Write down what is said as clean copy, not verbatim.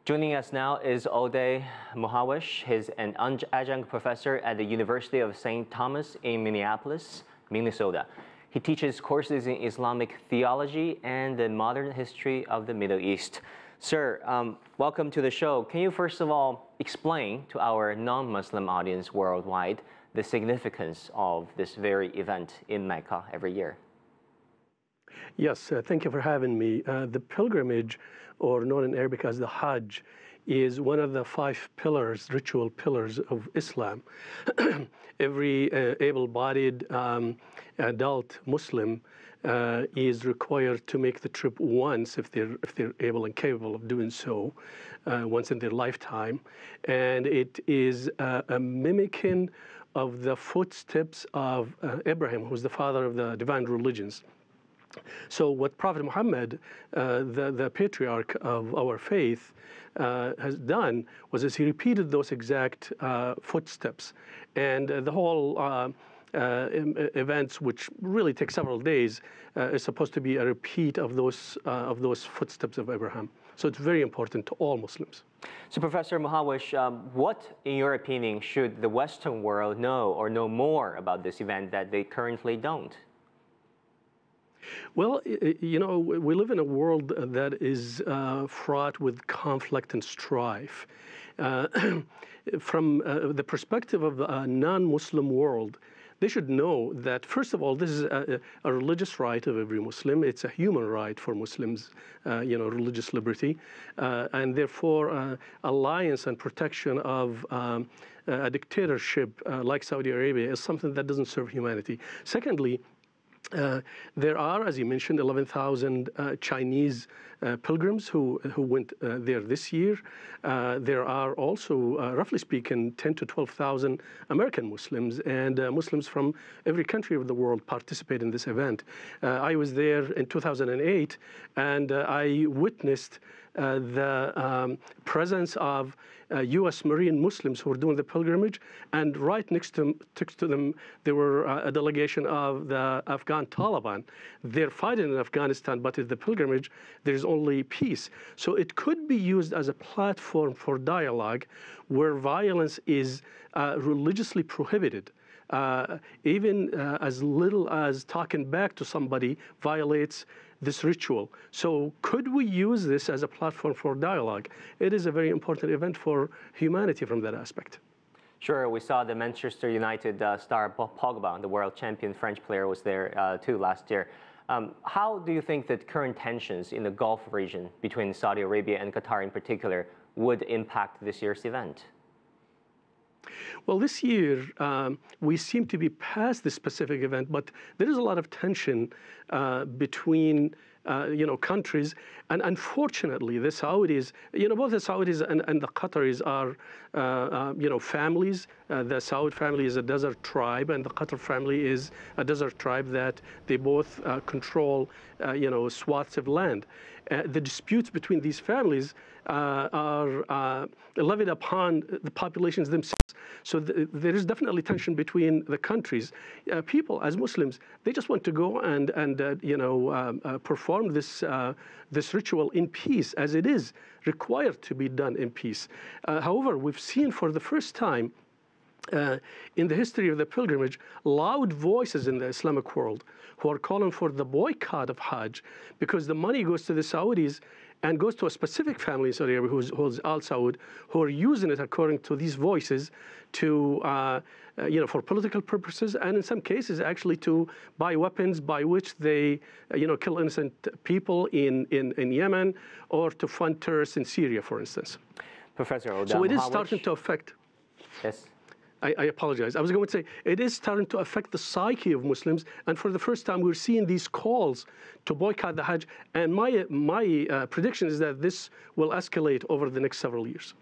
Joining us now is Odeh Muhawesh. He's an adjunct professor at the University of St. Thomas in Minneapolis, Minnesota. He teaches courses in Islamic theology and the modern history of the Middle East. Sir, welcome to the show. Can you first of all explain to our non-Muslim audience worldwide the significance of this very event in Mecca every year? Yes, thank you for having me. The pilgrimage, or known in Arabic as the Hajj, is one of the 5 pillars, ritual pillars of Islam. Every able-bodied adult Muslim is required to make the trip once if they're able and capable of doing so, once in their lifetime. And it is a mimicking of the footsteps of Abraham, who's the father of the divine religions. So what Prophet Muhammad, the patriarch of our faith, has done was he repeated those exact footsteps. And the whole events, which really take several days, is supposed to be a repeat of those footsteps of Abraham. So it's very important to all Muslims. So Professor Muhawesh, what, in your opinion, should the Western world know or know more about this event that they currently don't? Well, you know, we live in a world that is fraught with conflict and strife. From the perspective of a non-Muslim world, they should know that, first of all, this is a religious right of every Muslim. It's a human right for Muslims, you know, religious liberty. And therefore, alliance and protection of a dictatorship like Saudi Arabia is something that doesn't serve humanity. Secondly, there are, as you mentioned, 11,000 Chinese pilgrims who went there this year. There are also, roughly speaking, 10 to 12,000 American Muslims, and Muslims from every country of the world participate in this event. I was there in 2008, and I witnessed the presence of U.S. Marine Muslims who were doing the pilgrimage, and right next to them there were a delegation of the Afghan Taliban. They're fighting in Afghanistan, but at the pilgrimage there's only peace. So it could be used as a platform for dialogue where violence is religiously prohibited. Even as little as talking back to somebody violates this ritual. So could we use this as a platform for dialogue? It is a very important event for humanity from that aspect. Sure, we saw the Manchester United star Pogba, the world champion French player, was there too last year. How do you think that current tensions in the Gulf region between Saudi Arabia and Qatar in particular would impact this year's event? Well, this year, we seem to be past this specific event, but there is a lot of tension between you know, countries. And unfortunately, the Saudis, you know, both the Saudis and the Qataris are, you know, families. The Saud family is a desert tribe, and the Qatar family is a desert tribe that they both control, you know, swaths of land. The disputes between these families are levied upon the populations themselves. So there is definitely tension between the countries. People, as Muslims, they just want to go and you know, perform this ritual in peace, as it is required to be done in peace. However, we've seen for the first time in the history of the pilgrimage, loud voices in the Islamic world who are calling for the boycott of Hajj, because the money goes to the Saudis and goes to a specific family in Saudi Arabia, who's Al Saud, who are using it, according to these voices, to you know, for political purposes, and in some cases actually to buy weapons by which they you know, kill innocent people in Yemen, or to fund terrorists in Syria, for instance. Professor Odeh Muhawesh. So it is starting to affect. Yes. I apologize. I was going to say, it is starting to affect the psyche of Muslims, and for the first time we're seeing these calls to boycott the Hajj, and my prediction is that this will escalate over the next several years.